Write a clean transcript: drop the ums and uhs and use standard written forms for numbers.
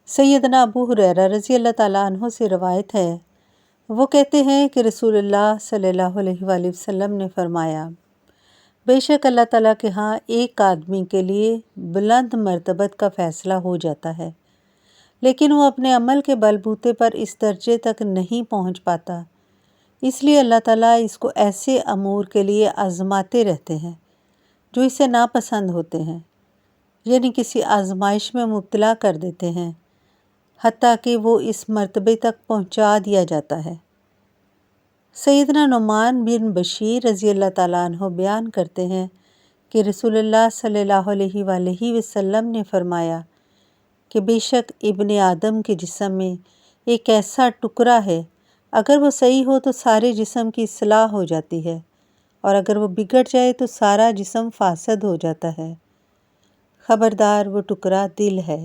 سیدنا ابو ہریرہ رضی اللہ تعالیٰ عنہ سے روایت ہے، وہ کہتے ہیں کہ رسول اللہ صلی اللہ علیہ وآلہ وسلم نے فرمایا، بے شک اللہ تعالیٰ کے ہاں ایک آدمی کے لیے بلند مرتبت کا فیصلہ ہو جاتا ہے، لیکن وہ اپنے عمل کے بل بوتے پر اس درجے تک نہیں پہنچ پاتا، اس لیے اللہ تعالیٰ اس کو ایسے امور کے لیے آزماتے رہتے ہیں جو اسے ناپسند ہوتے ہیں، یعنی کسی آزمائش میں مبتلا کر دیتے ہیں، حتیٰ کہ وہ اس مرتبے تک پہنچا دیا جاتا ہے۔ سیدنا نعمان بن بشیر رضی اللہ تعالیٰ عنہ بیان کرتے ہیں کہ رسول اللہ صلی اللہ علیہ وآلہ وسلم نے فرمایا کہ بے شک ابن آدم کے جسم میں ایک ایسا ٹکڑا ہے، اگر وہ صحیح ہو تو سارے جسم کی اصلاح ہو جاتی ہے، اور اگر وہ بگڑ جائے تو سارا جسم فاسد ہو جاتا ہے۔ خبردار وہ ٹکڑا دل ہے۔